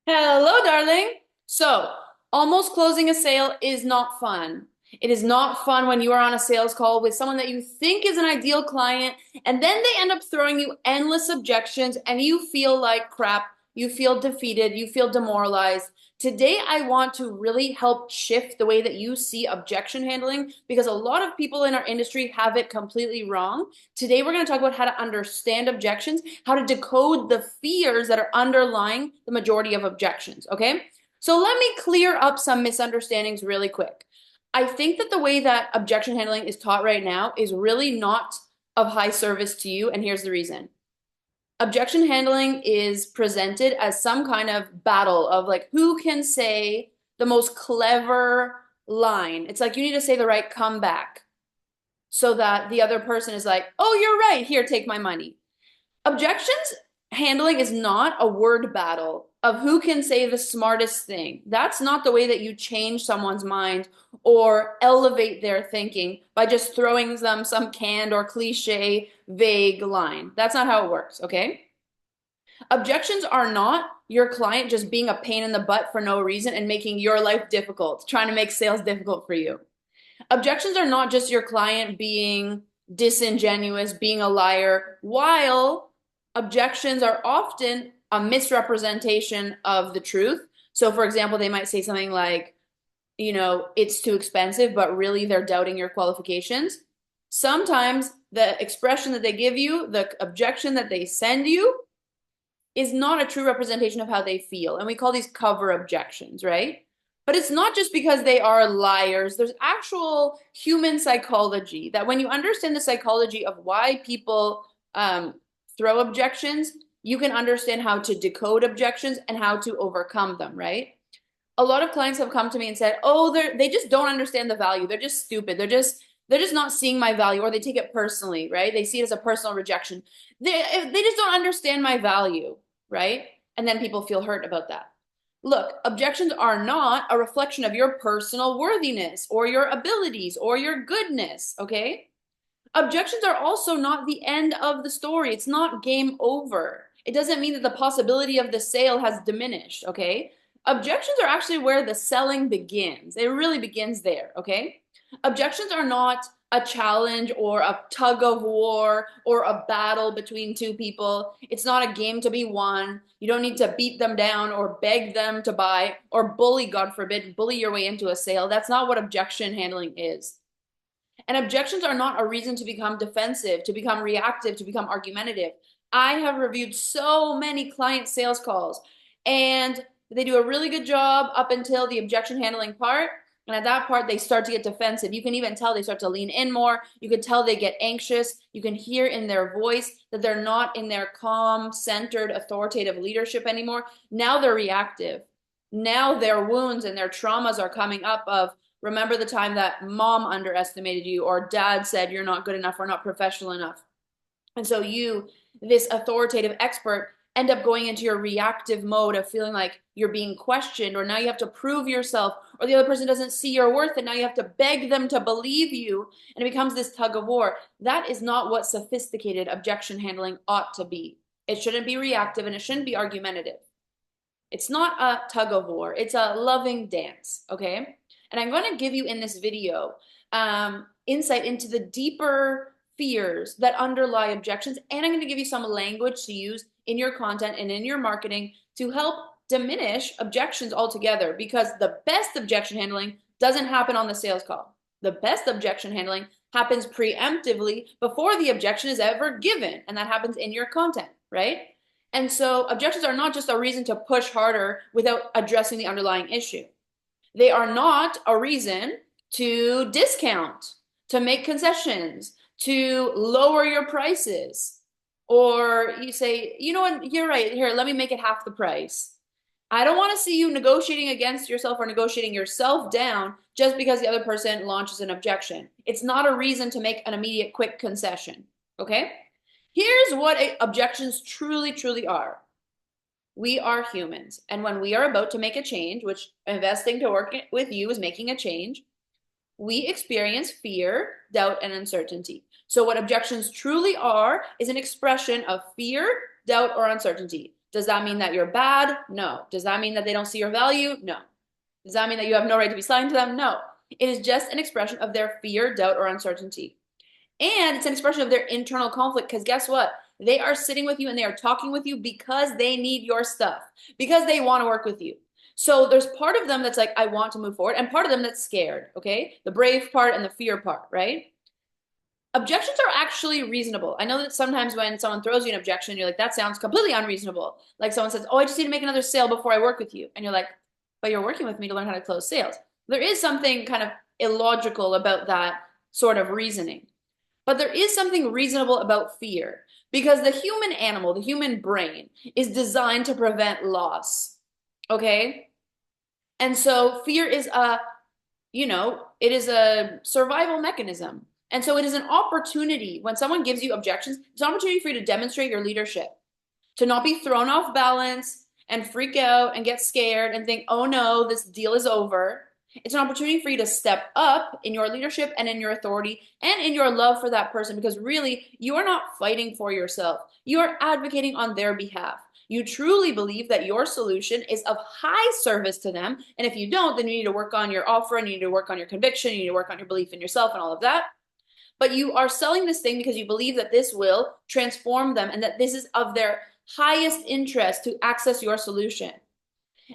Hello, darling. So, almost closing a sale is not fun. It is not fun when you are on a sales call with someone that you think is an ideal client, and then they end up throwing you endless objections, and you feel like crap. You feel defeated. You feel demoralized. Today, I want to really help shift the way that you see objection handling because a lot of people in our industry have it completely wrong. Today, we're going to talk about how to understand objections, how to decode the fears that are underlying the majority of objections, okay? So let me clear up some misunderstandings really quick. I think that the way that objection handling is taught right now is really not of high service to you, and here's the reason. Objection handling is presented as some kind of battle of like who can say the most clever line. It's like you need to say the right comeback so that the other person is like, oh, you're right. Here, take my money. Objections handling is not a word battle of who can say the smartest thing. That's not the way that you change someone's mind or elevate their thinking by just throwing them some canned or cliche vague line. That's not how it works, okay? Objections are not your client just being a pain in the butt for no reason and making your life difficult, trying to make sales difficult for you. Objections are not just your client being disingenuous, being a liar, while objections are often a misrepresentation of the truth. So, for example, they might say something like, it's too expensive, but really they're doubting your qualifications. Sometimes the expression that they give you, the objection that they send you, is not a true representation of how they feel. And we call these cover objections, right? But it's not just because they are liars. There's actual human psychology that when you understand the psychology of why people throw objections, you can understand how to decode objections and how to overcome them, right? A lot of clients have come to me and said, "Oh, they just don't understand the value. They're just stupid. They're just not seeing my value, or they take it personally, right? They see it as a personal rejection. They just don't understand my value, right? And then people feel hurt about that. Look, objections are not a reflection of your personal worthiness or your abilities or your goodness, okay? Objections are also not the end of the story. It's not game over. It doesn't mean that the possibility of the sale has diminished, okay? Objections are actually where the selling begins. It really begins there, okay? Objections are not a challenge or a tug of war or a battle between two people. It's not a game to be won. You don't need to beat them down or beg them to buy or bully, God forbid, bully your way into a sale. That's not what objection handling is. And objections are not a reason to become defensive, to become reactive, to become argumentative. I have reviewed so many client sales calls, and they do a really good job up until the objection handling part. And at that part, they start to get defensive. You can even tell they start to lean in more. You can tell they get anxious. You can hear in their voice that they're not in their calm, centered, authoritative leadership anymore. Now they're reactive. Now their wounds and their traumas are coming up of, remember the time that mom underestimated you or dad said you're not good enough or not professional enough. And so you, this authoritative expert, end up going into your reactive mode of feeling like you're being questioned, or now you have to prove yourself, or the other person doesn't see your worth, and now you have to beg them to believe you, and it becomes this tug of war. That is not what sophisticated objection handling ought to be. It shouldn't be reactive and it shouldn't be argumentative. It's not a tug of war. It's a loving dance, okay? And I'm going to give you in this video insight into the deeper fears that underlie objections, and I'm going to give you some language to use in your content and in your marketing to help diminish objections altogether, because the best objection handling doesn't happen on the sales call. The best objection handling happens preemptively before the objection is ever given, and that happens in your content, right? And so objections are not just a reason to push harder without addressing the underlying issue. They are not a reason to discount, to make concessions, to lower your prices. Or you say, you know what, you're right, here, let me make it half the price. I don't want to see you negotiating against yourself or negotiating yourself down just because the other person launches an objection. It's not a reason to make an immediate quick concession, okay? Here's what objections truly, truly are. We are humans. And when we are about to make a change, which investing to work with you is making a change, we experience fear, doubt, and uncertainty. So what objections truly are is an expression of fear, doubt, or uncertainty. Does that mean that you're bad? No. Does that mean that they don't see your value? No. Does that mean that you have no right to be selling to them? No. It is just an expression of their fear, doubt, or uncertainty. And it's an expression of their internal conflict because guess what? They are sitting with you and they are talking with you because they need your stuff, because they want to work with you. So there's part of them that's like, I want to move forward, and part of them that's scared, okay? The brave part and the fear part, right? Objections are actually reasonable. I know that sometimes when someone throws you an objection, you're like, that sounds completely unreasonable. Like someone says, oh, I just need to make another sale before I work with you. And you're like, but you're working with me to learn how to close sales. There is something kind of illogical about that sort of reasoning. But there is something reasonable about fear because the human animal, the human brain, is designed to prevent loss. Okay? And so fear is it is a survival mechanism. And so it is an opportunity when someone gives you objections, it's an opportunity for you to demonstrate your leadership, to not be thrown off balance and freak out and get scared and think, oh no, this deal is over. It's an opportunity for you to step up in your leadership and in your authority and in your love for that person because really you are not fighting for yourself. You are advocating on their behalf. You truly believe that your solution is of high service to them. And if you don't, then you need to work on your offer and you need to work on your conviction. You need to work on your belief in yourself and all of that. But you are selling this thing because you believe that this will transform them and that this is of their highest interest to access your solution.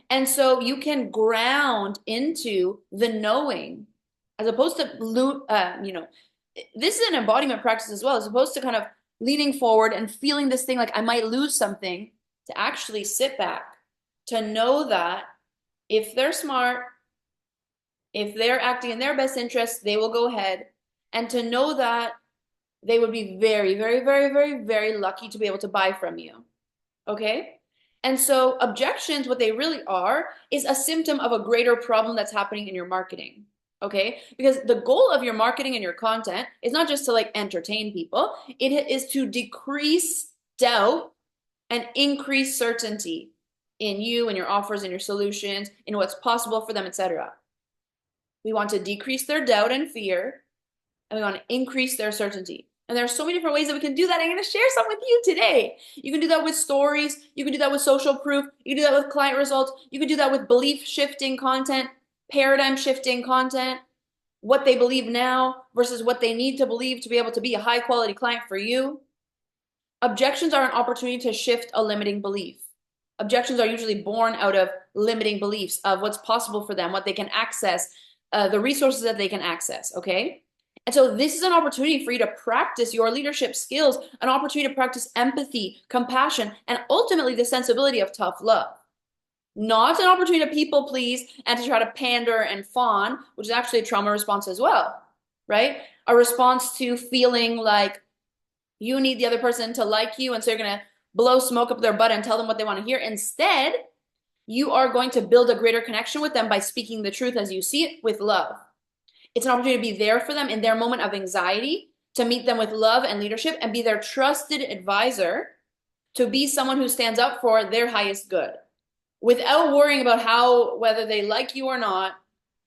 And so you can ground into the knowing as opposed to, this is an embodiment practice as well, as opposed to kind of leaning forward and feeling this thing like I might lose something, to actually sit back, to know that if they're smart, if they're acting in their best interest, they will go ahead, and to know that they would be very, very, very, very, very lucky to be able to buy from you. Okay? And so objections, what they really are, is a symptom of a greater problem that's happening in your marketing. Okay? Because the goal of your marketing and your content is not just to like entertain people, it is to decrease doubt and increase certainty in you and your offers and your solutions, in what's possible for them, etc. We want to decrease their doubt and fear, and we want to increase their certainty. And there are so many different ways that we can do that. I'm going to share some with you today. You can do that with stories. You can do that with social proof. You can do that with client results. You can do that with belief shifting content, paradigm shifting content, what they believe now versus what they need to believe to be able to be a high quality client for you. Objections are an opportunity to shift a limiting belief. Objections are usually born out of limiting beliefs of what's possible for them, what they can access, the resources that they can access, okay? And so this is an opportunity for you to practice your leadership skills, an opportunity to practice empathy, compassion, and ultimately the sensibility of tough love. Not an opportunity to people please and to try to pander and fawn, which is actually a trauma response as well, right? A response to feeling like you need the other person to like you, and so you're going to blow smoke up their butt and tell them what they want to hear. Instead, you are going to build a greater connection with them by speaking the truth as you see it with love. It's an opportunity to be there for them in their moment of anxiety, to meet them with love and leadership and be their trusted advisor, to be someone who stands up for their highest good without worrying about whether they like you or not,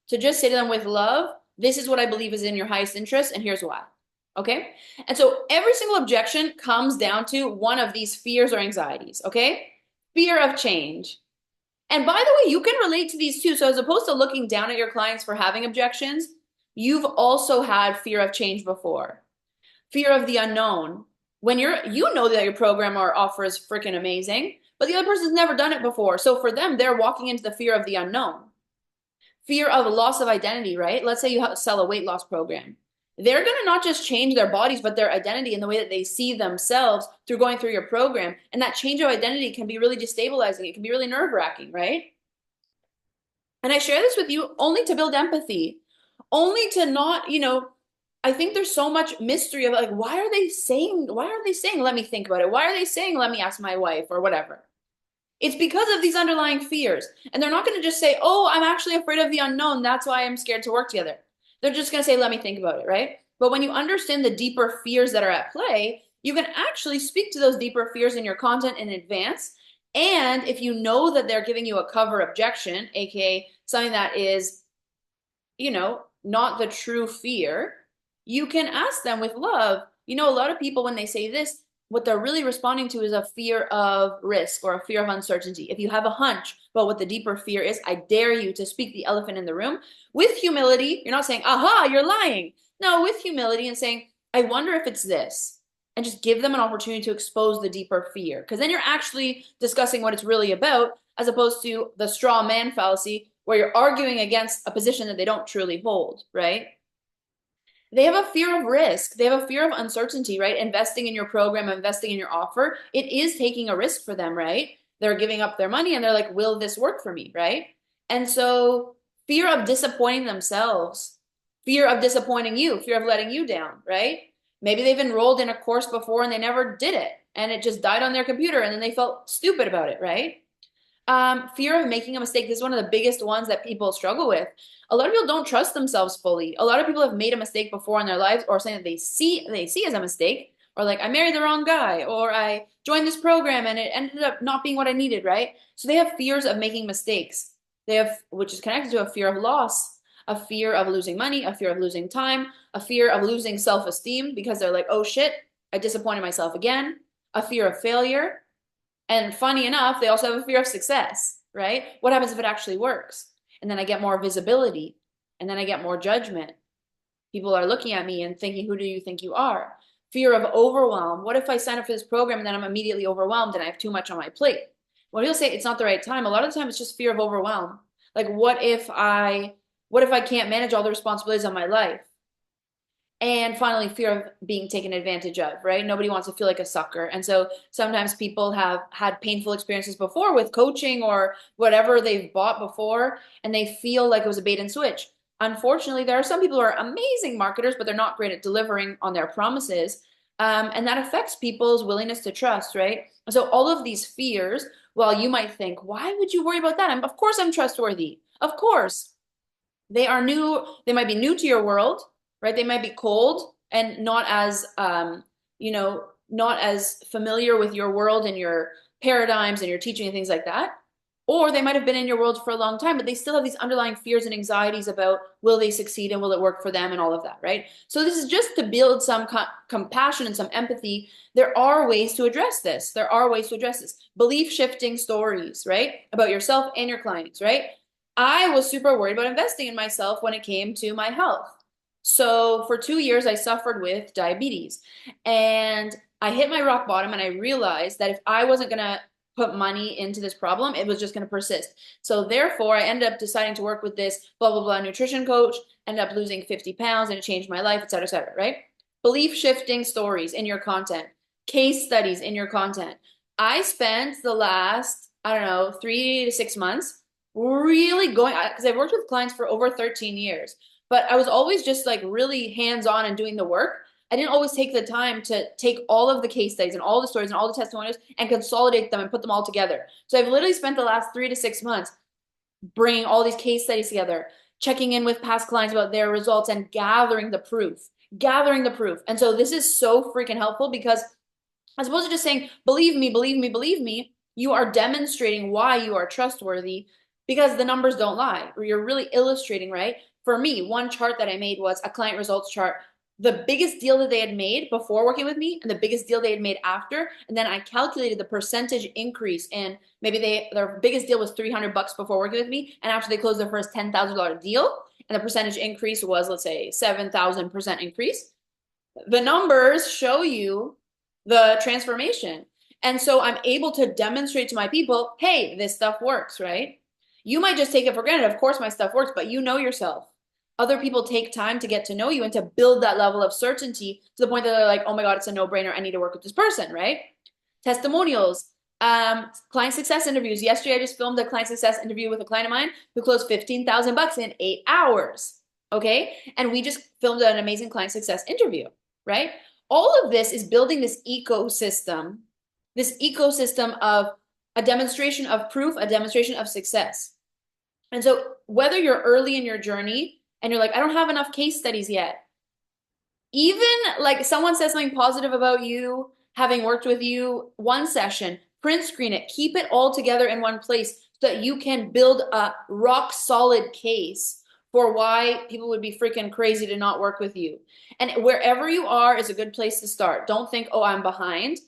to just say to them with love, this is what I believe is in your highest interest and here's why. Okay? And so every single objection comes down to one of these fears or anxieties, okay? Fear of change. And by the way, you can relate to these too. So as opposed to looking down at your clients for having objections, you've also had fear of change before. Fear of the unknown. When you know that your program or offer is freaking amazing, but the other person's never done it before. So for them, they're walking into the fear of the unknown. Fear of loss of identity, right? Let's say you sell a weight loss program. They're going to not just change their bodies, but their identity and the way that they see themselves through going through your program. And that change of identity can be really destabilizing. It can be really nerve-wracking, right? And I share this with you only to build empathy, only to not, I think there's so much mystery of like, why are they saying, let me think about it? Why are they saying, let me ask my wife or whatever? It's because of these underlying fears. And they're not going to just say, oh, I'm actually afraid of the unknown. That's why I'm scared to work together. They're just going to say, let me think about it, right? But when you understand the deeper fears that are at play, you can actually speak to those deeper fears in your content in advance. And if you know that they're giving you a cover objection, aka something that is, not the true fear, you can ask them with love. A lot of people, when they say this, what they're really responding to is a fear of risk or a fear of uncertainty. If you have a hunch about what the deeper fear is, I dare you to speak the elephant in the room with humility. You're not saying, aha, you're lying. No, with humility and saying, I wonder if it's this. And just give them an opportunity to expose the deeper fear. Because then you're actually discussing what it's really about, as opposed to the straw man fallacy, where you're arguing against a position that they don't truly hold, right? They have a fear of risk. They have a fear of uncertainty, right? Investing in your program, investing in your offer, it is taking a risk for them, right? They're giving up their money and they're like, will this work for me, right? And so fear of disappointing themselves, fear of disappointing you, fear of letting you down, right? Maybe they've enrolled in a course before and they never did it and it just died on their computer and then they felt stupid about it, right? Fear of making a mistake. This is one of the biggest ones that people struggle with. A lot of people don't trust themselves fully. A lot of people have made a mistake before in their lives, or something that they see as a mistake, or like I married the wrong guy, or I joined this program and it ended up not being what I needed, right? So they have fears of making mistakes. They have, which is connected to a fear of loss, a fear of losing money, a fear of losing time, a fear of losing self-esteem because they're like, oh shit, I disappointed myself again, a fear of failure. And funny enough, they also have a fear of success, right? What happens if it actually works? And then I get more visibility, and then I get more judgment. People are looking at me and thinking, who do you think you are? Fear of overwhelm. What if I sign up for this program and then I'm immediately overwhelmed and I have too much on my plate? When people say it's not the right time, a lot of the time it's just fear of overwhelm. Like, what if I can't manage all the responsibilities of my life? And finally, fear of being taken advantage of, right? Nobody wants to feel like a sucker. And so sometimes people have had painful experiences before with coaching or whatever they've bought before, and they feel like it was a bait and switch. Unfortunately, there are some people who are amazing marketers, but they're not great at delivering on their promises. And that affects people's willingness to trust, right? So all of these fears, while you might think, why would you worry about that? Of course I'm trustworthy. Of course. They are new, they might be new to your world, right? They might be cold and not as, not as familiar with your world and your paradigms and your teaching and things like that. Or they might have been in your world for a long time, but they still have these underlying fears and anxieties about will they succeed and will it work for them and all of that, right? So this is just to build some compassion and some empathy. There are ways to address this. There are ways to address this. Belief shifting stories, right? About yourself and your clients, right? I was super worried about investing in myself when it came to my health. So for 2 years, I suffered with diabetes and I hit my rock bottom and I realized that if I wasn't going to put money into this problem, it was just going to persist. So therefore, I ended up deciding to work with this blah, blah, blah nutrition coach, ended up losing 50 pounds and it changed my life, et cetera, right? Belief shifting stories in your content, case studies in your content. I spent the last, I don't know, 3 to 6 months really going, because I've worked with clients for over 13 years, but I was always just like really hands-on and doing the work. I didn't always take the time to take all of the case studies and all the stories and all the testimonials and consolidate them and put them all together. So I've literally spent the last 3 to 6 months bringing all these case studies together, checking in with past clients about their results and gathering the proof, And so this is so freaking helpful because as opposed to just saying, believe me, believe me, believe me, you are demonstrating why you are trustworthy because the numbers don't lie. Or you're really illustrating, right? For me, one chart that I made was a client results chart, the biggest deal that they had made before working with me and the biggest deal they had made after. And then I calculated the percentage increase and maybe their biggest deal was $300 before working with me. And after they closed their first $10,000 deal and the percentage increase was, let's say, 7,000% increase. The numbers show you the transformation. And so I'm able to demonstrate to my people, hey, this stuff works, right? You might just take it for granted. Of course, my stuff works, but you know yourself. Other people take time to get to know you and to build that level of certainty to the point that they're like, oh my God, it's a no-brainer. I need to work with this person, right? Testimonials, client success interviews. Yesterday, I just filmed a client success interview with a client of mine who closed $15,000 in 8 hours, okay? And we just filmed an amazing client success interview, right? All of this is building this ecosystem of a demonstration of proof, a demonstration of success. And so whether you're early in your journey and you're like, I don't have enough case studies yet, even like someone says something positive about you, having worked with you, one session, print screen it, keep it all together in one place so that you can build a rock solid case for why people would be freaking crazy to not work with you. And wherever you are is a good place to start. Don't think, oh, I'm behind.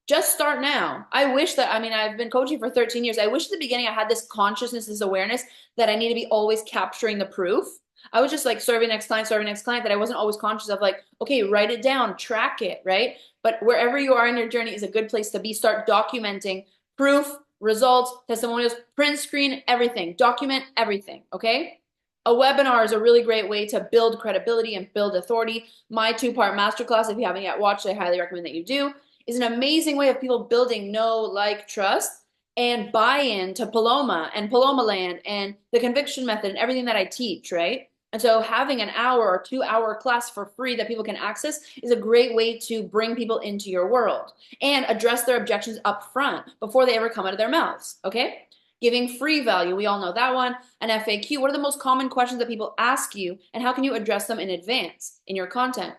Just start now. I wish that, I mean, I've been coaching for 13 years. I wish at the beginning I had this consciousness, this awareness that I need to be always capturing the proof. I was just like serving next client that I wasn't always conscious of like, okay, write it down, track it, right? But wherever you are in your journey is a good place to be. Start documenting proof, results, testimonials, print screen, everything. Document everything, okay? A webinar is a really great way to build credibility and build authority. My 2-part masterclass, if you haven't yet watched, I highly recommend that you do, is an amazing way of people building know, like, trust, and buy-in to Paloma and Paloma Land and the conviction method and everything that I teach, right? And so having an hour or 2-hour class for free that people can access is a great way to bring people into your world and address their objections up front before they ever come out of their mouths, okay? Giving free value, we all know that one. An FAQ, what are the most common questions that people ask you and how can you address them in advance in your content?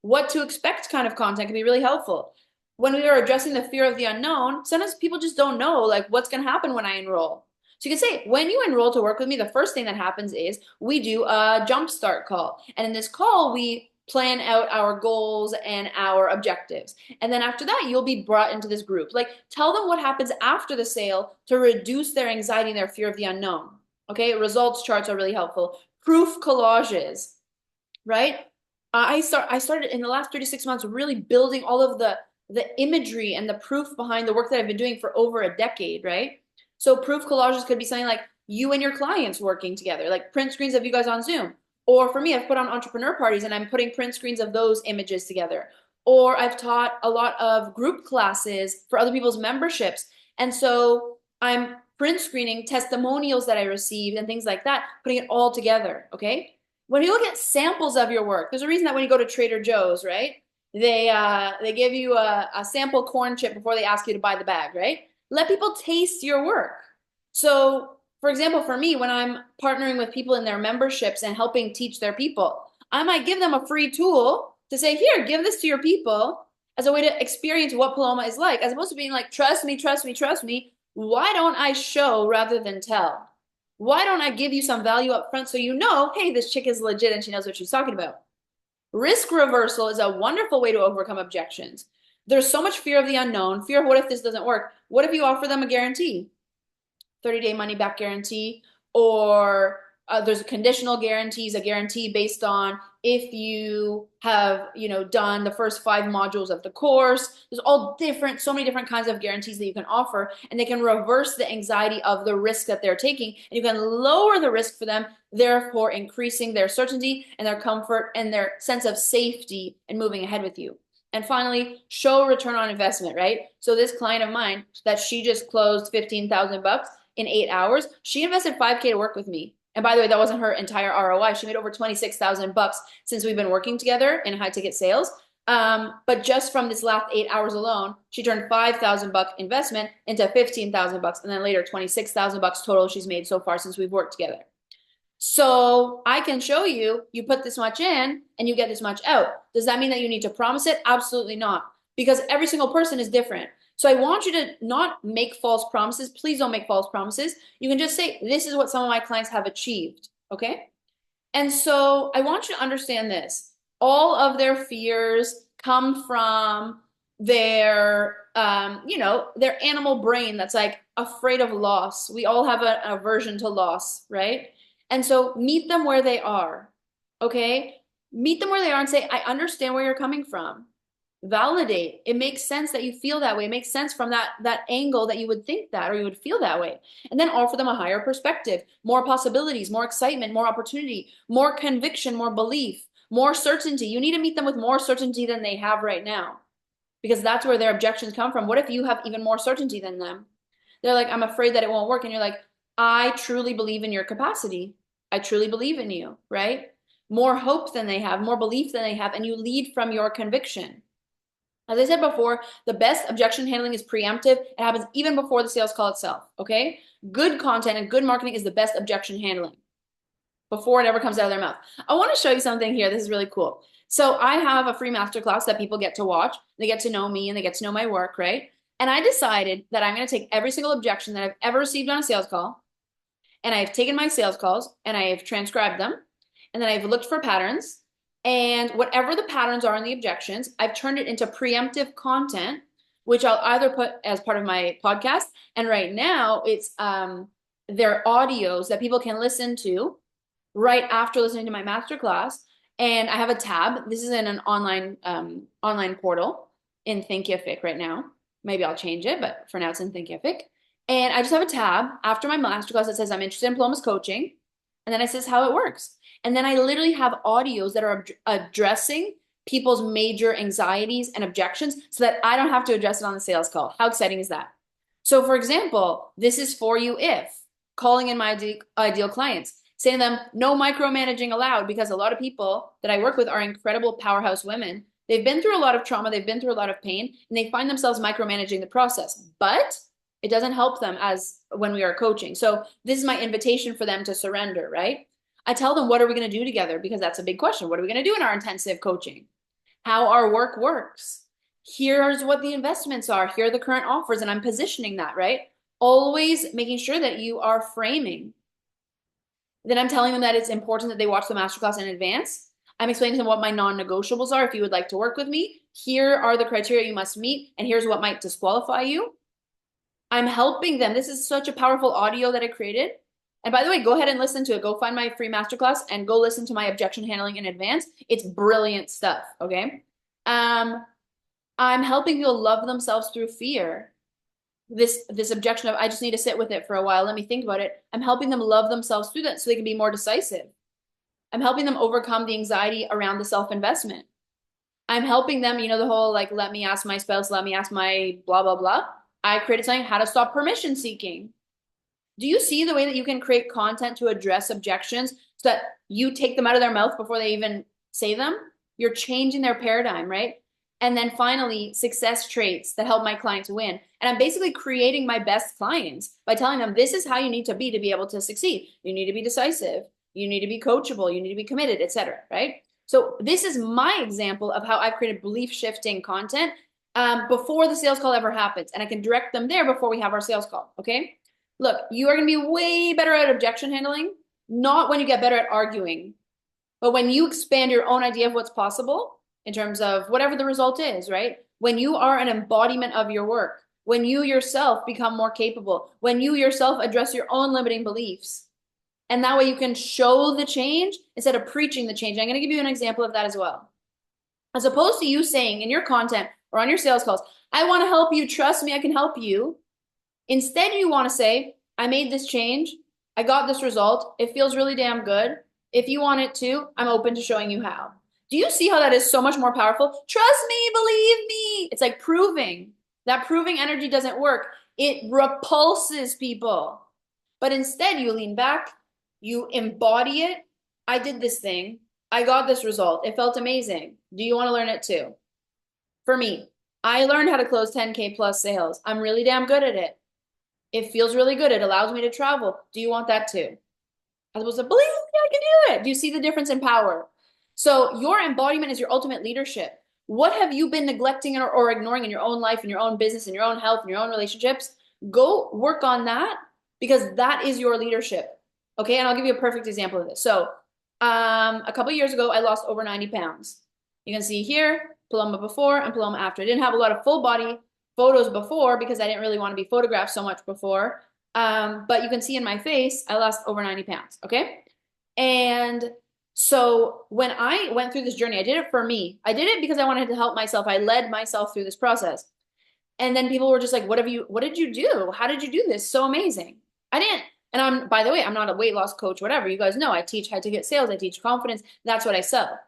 What to expect kind of content can be really helpful. When we are addressing the fear of the unknown, sometimes people just don't know like what's going to happen when I enroll. So you can say, when you enroll to work with me, the first thing that happens is we do a jumpstart call. And in this call, we plan out our goals and our objectives. And then after that, you'll be brought into this group. Like, tell them what happens after the sale to reduce their anxiety and their fear of the unknown. Okay, results charts are really helpful. Proof collages, right? I started in the last 3 to 6 months really building all of the imagery and the proof behind the work that I've been doing for over a decade, right? So proof collages could be something like you and your clients working together, like print screens of you guys on Zoom. Or for me, I've put on entrepreneur parties and I'm putting print screens of those images together. Or I've taught a lot of group classes for other people's memberships. And so I'm print screening testimonials that I received and things like that, putting it all together, okay? When you look at samples of your work, there's a reason that when you go to Trader Joe's, right? They give you a sample corn chip before they ask you to buy the bag, right? Let people taste your work. So, for example, for me, when I'm partnering with people in their memberships and helping teach their people, I might give them a free tool to say, here, give this to your people as a way to experience what Paloma is like, as opposed to being like, trust me, trust me, trust me. Why don't I show rather than tell? Why don't I give you some value up front so you know, hey, this chick is legit and she knows what she's talking about? Risk reversal is a wonderful way to overcome objections. There's so much fear of the unknown, fear of what if this doesn't work? What if you offer them a guarantee? 30-day money back guarantee, or there's conditional guarantees, a guarantee based on if you have, done the first 5 modules of the course. There's so many different kinds of guarantees that you can offer, and they can reverse the anxiety of the risk that they're taking, and you can lower the risk for them, therefore increasing their certainty and their comfort and their sense of safety and moving ahead with you. And finally, show return on investment, right? So this client of mine that she just closed $15,000 in 8 hours, she invested $5K to work with me. And by the way, that wasn't her entire ROI. She made over $26,000 since we've been working together in high ticket sales. But just from this last 8 hours alone, she turned $5,000 investment into $15,000, and then later $26,000 total she's made so far since we've worked together. So I can show you, you put this much in and you get this much out. Does that mean that you need to promise it? Absolutely not, because every single person is different. So I want you to not make false promises. Please don't make false promises. You can just say, this is what some of my clients have achieved, okay? And so I want you to understand this. All of their fears come from their, their animal brain that's like afraid of loss. We all have an aversion to loss, right? And so meet them where they are, okay? Meet them where they are and say, I understand where you're coming from. Validate. It makes sense that you feel that way. It makes sense from that angle that you would think that or you would feel that way. And then offer them a higher perspective, more possibilities, more excitement, more opportunity, more conviction, more belief, more certainty. You need to meet them with more certainty than they have right now, because that's where their objections come from. What if you have even more certainty than them? They're like, I'm afraid that it won't work. And you're like, I truly believe in your capacity. I truly believe in you, right? More hope than they have, more belief than they have, and you lead from your conviction. As I said before, the best objection handling is preemptive. It happens even before the sales call itself, okay? Good content and good marketing is the best objection handling before it ever comes out of their mouth. I want to show you something here. This is really cool. So I have a free masterclass that people get to watch. They get to know me and they get to know my work, right? And I decided that I'm going to take every single objection that I've ever received on a sales call, and I've taken my sales calls and I've transcribed them, and then I've looked for patterns, and whatever the patterns are in the objections, I've turned it into preemptive content which I'll either put as part of my podcast, and right now it's their audios that people can listen to right after listening to my masterclass. And I have a tab. This is in an online portal in Thinkific right now. Maybe I'll change it, but for now it's in Thinkific. And I just have a tab after my masterclass that says I'm interested in Paloma's coaching. And then it says how it works. And then I literally have audios that are addressing people's major anxieties and objections so that I don't have to address it on the sales call. How exciting is that? So for example, this is for you if calling in my ideal clients, saying to them, no micromanaging allowed, because a lot of people that I work with are incredible powerhouse women. They've been through a lot of trauma, they've been through a lot of pain, and they find themselves micromanaging the process. But it doesn't help them as when we are coaching. So this is my invitation for them to surrender, right? I tell them, what are we going to do together? Because that's a big question. What are we going to do in our intensive coaching? How our work works. Here's what the investments are. Here are the current offers. And I'm positioning that, right? Always making sure that you are framing. Then I'm telling them that it's important that they watch the masterclass in advance. I'm explaining to them what my non-negotiables are if you would like to work with me. Here are the criteria you must meet, and here's what might disqualify you. I'm helping them. This is such a powerful audio that I created. And by the way, go ahead and listen to it. Go find my free masterclass and go listen to my objection handling in advance. It's brilliant stuff, okay? I'm helping people love themselves through fear. This objection of, I just need to sit with it for a while. Let me think about it. I'm helping them love themselves through that so they can be more decisive. I'm helping them overcome the anxiety around the self-investment. I'm helping them, you know, the whole like, let me ask my spouse, let me ask my blah, blah, blah. I created something, how to stop permission seeking. Do you see the way that you can create content to address objections so that you take them out of their mouth before they even say them? You're changing their paradigm, right? And then finally, success traits that help my clients win. And I'm basically creating my best clients by telling them this is how you need to be able to succeed. You need to be decisive. You need to be coachable. You need to be committed, etc. Right? So this is my example of how I've created belief shifting content before the sales call ever happens. And I can direct them there before we have our sales call. Okay? Look, you are going to be way better at objection handling, not when you get better at arguing, but when you expand your own idea of what's possible in terms of whatever the result is, right? When you are an embodiment of your work, when you yourself become more capable, when you yourself address your own limiting beliefs. And that way you can show the change instead of preaching the change. I'm going to give you an example of that as well. As opposed to you saying in your content or on your sales calls, I want to help you, trust me, I can help you. Instead, you want to say, I made this change. I got this result. It feels really damn good. If you want it to, I'm open to showing you how. Do you see how that is so much more powerful? Trust me, believe me. It's like proving. That proving energy doesn't work. It repulses people. But instead, you lean back, you embody it. I did this thing. I got this result. It felt amazing. Do you want to learn it too? For me, I learned how to close 10K plus sales. I'm really damn good at it. It feels really good. It allows me to travel. Do you want that too? As opposed to, believe me, I can do it. Do you see the difference in power? So your embodiment is your ultimate leadership. What have you been neglecting or ignoring in your own life, in your own business, in your own health, in your own relationships? Go work on that because that is your leadership. Okay, and I'll give you a perfect example of this. So a couple of years ago, I lost over 90 pounds. You can see here, Paloma before and Paloma after. I didn't have a lot of full body photos before because I didn't really want to be photographed so much before. But you can see in my face, I lost over 90 pounds, okay? And so when I went through this journey, I did it for me. I did it because I wanted to help myself. I led myself through this process. And then people were just like, what did you do? How did you do this? So amazing. I didn't. And by the way, I'm not a weight loss coach, whatever. You guys know I teach high ticket sales. I teach confidence. That's what I sell.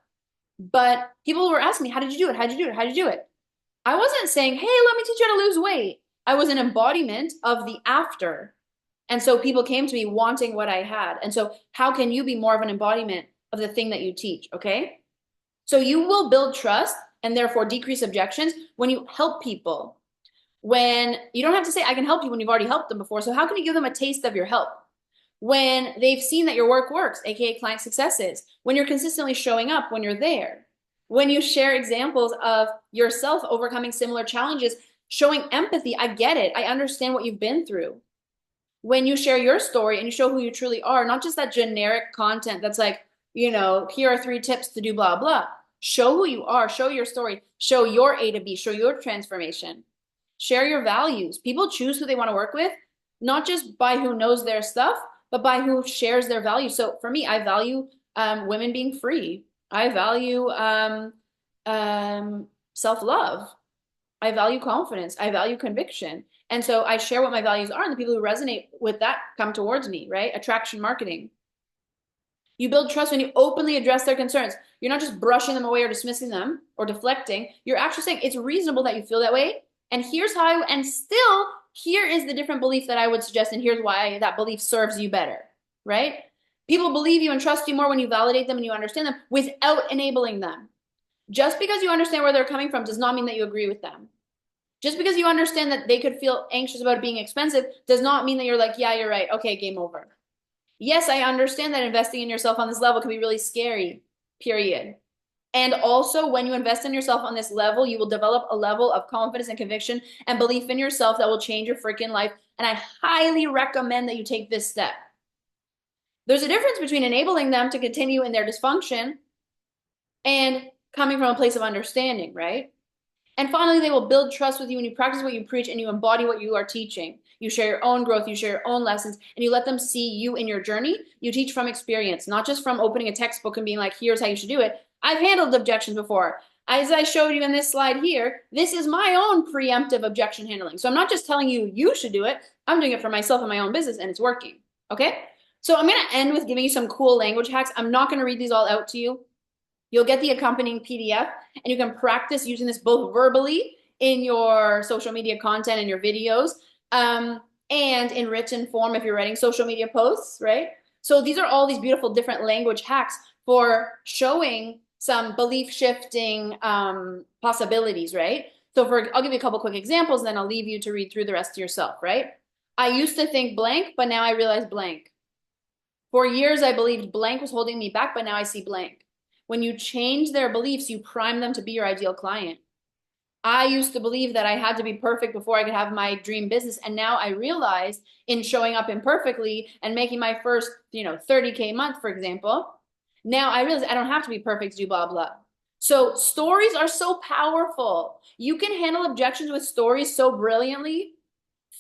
But people were asking me, how did you do it? How did you do it? How did you do it? I wasn't saying, hey, let me teach you how to lose weight. I was an embodiment of the after. And so people came to me wanting what I had. And so how can you be more of an embodiment of the thing that you teach, okay? So you will build trust and therefore decrease objections when you help people. When you don't have to say, I can help you when you've already helped them before. So how can you give them a taste of your help? When they've seen that your work works, aka client successes, when you're consistently showing up, when you're there, when you share examples of yourself overcoming similar challenges, showing empathy, I get it, I understand what you've been through. When you share your story and you show who you truly are, not just that generic content that's like, you know, here are 3 tips to do blah, blah. Show who you are, show your story, show your A to B, show your transformation. Share your values. People choose who they want to work with, not just by who knows their stuff, but by who shares their values. So for me, I value women being free. I value self-love. I value confidence. I value conviction. And so I share what my values are, and the people who resonate with that come towards me, right? Attraction marketing. You build trust when you openly address their concerns. You're not just brushing them away or dismissing them or deflecting. You're actually saying it's reasonable that you feel that way. And here's how, and still, here is the different belief that I would suggest, and here's why that belief serves you better, right? People believe you and trust you more when you validate them and you understand them without enabling them. Just because you understand where they're coming from does not mean that you agree with them. Just because you understand that they could feel anxious about it being expensive does not mean that you're like, yeah, you're right. Okay, game over. Yes, I understand that investing in yourself on this level can be really scary, period. And also, when you invest in yourself on this level, you will develop a level of confidence and conviction and belief in yourself that will change your freaking life. And I highly recommend that you take this step. There's a difference between enabling them to continue in their dysfunction and coming from a place of understanding, right? And finally, they will build trust with you when you practice what you preach and you embody what you are teaching. You share your own growth, you share your own lessons, and you let them see you in your journey. You teach from experience, not just from opening a textbook and being like, here's how you should do it. I've handled objections before. As I showed you in this slide here, this is my own preemptive objection handling. So I'm not just telling you you should do it. I'm doing it for myself and my own business, and it's working. Okay? So I'm going to end with giving you some cool language hacks. I'm not going to read these all out to you. You'll get the accompanying PDF, and you can practice using this both verbally in your social media content and your videos, and in written form if you're writing social media posts, right? So these are all these beautiful different language hacks for showing some belief shifting possibilities, right? So I'll give you a couple quick examples, then I'll leave you to read through the rest to yourself, right? I used to think blank, but now I realize blank. For years, I believed blank was holding me back, but now I see blank. When you change their beliefs, you prime them to be your ideal client. I used to believe that I had to be perfect before I could have my dream business. And now I realize in showing up imperfectly and making my first, 30K month, for example, now I realize I don't have to be perfect to do blah, blah. So stories are so powerful. You can handle objections with stories so brilliantly.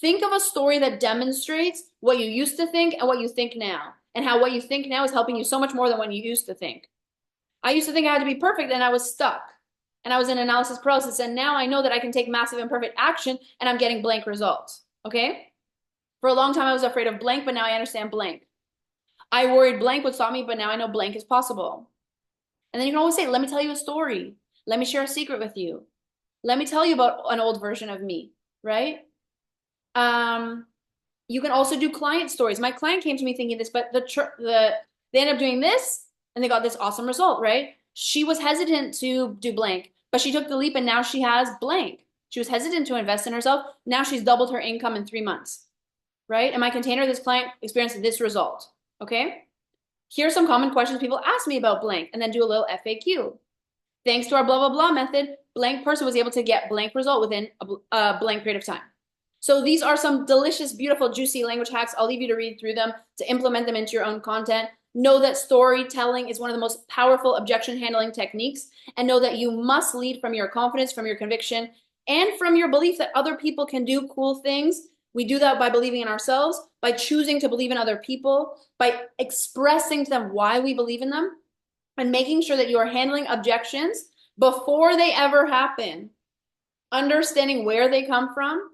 Think of a story that demonstrates what you used to think and what you think now, and how what you think now is helping you so much more than what you used to think. I used to think I had to be perfect and I was stuck and I was in analysis paralysis. And now I know that I can take massive imperfect action and I'm getting blank results. Okay. For a long time, I was afraid of blank, but now I understand blank. I worried blank would stop me, but now I know blank is possible. And then you can always say, let me tell you a story. Let me share a secret with you. Let me tell you about an old version of me. Right. You can also do client stories. My client came to me thinking this, but they ended up doing this and they got this awesome result, right? She was hesitant to do blank, but she took the leap and now she has blank. She was hesitant to invest in herself. Now she's doubled her income in 3 months, right? In my container, this client experienced this result, okay? Here's some common questions people ask me about blank, and then do a little FAQ. Thanks to our blah, blah, blah method, blank person was able to get blank result within a blank period of time. So these are some delicious, beautiful, juicy language hacks. I'll leave you to read through them, to implement them into your own content. Know that storytelling is one of the most powerful objection handling techniques, and know that you must lead from your confidence, from your conviction, and from your belief that other people can do cool things. We do that by believing in ourselves, by choosing to believe in other people, by expressing to them why we believe in them, and making sure that you are handling objections before they ever happen, understanding where they come from,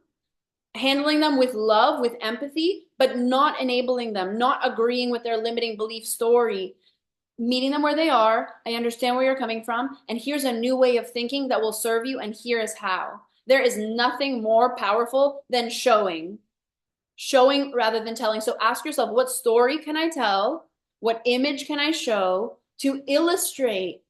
handling them with love, with empathy, but not enabling them, not agreeing with their limiting belief story, meeting them where they are. I understand where you're coming from, and here's a new way of thinking that will serve you, and here is how. There is nothing more powerful than showing rather than telling. So ask yourself, what story can I tell? What image can I show to illustrate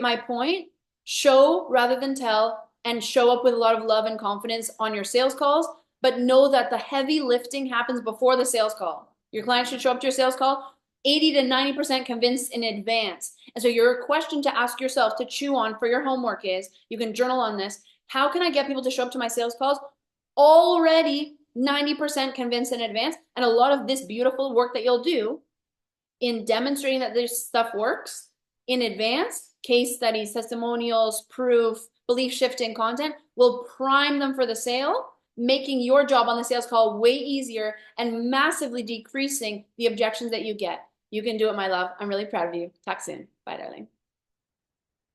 my point? Show rather than tell, and show up with a lot of love and confidence on your sales calls, but know that the heavy lifting happens before the sales call. Your client should show up to your sales call 80 to 90% convinced in advance. And so your question to ask yourself to chew on for your homework is, you can journal on this, how can I get people to show up to my sales calls already 90% convinced in advance? And a lot of this beautiful work that you'll do in demonstrating that this stuff works in advance, case studies, testimonials, proof, belief shifting content will prime them for the sale, making your job on the sales call way easier and massively decreasing the objections that you get. You can do it, my love. I'm really proud of you. Talk soon. Bye, darling.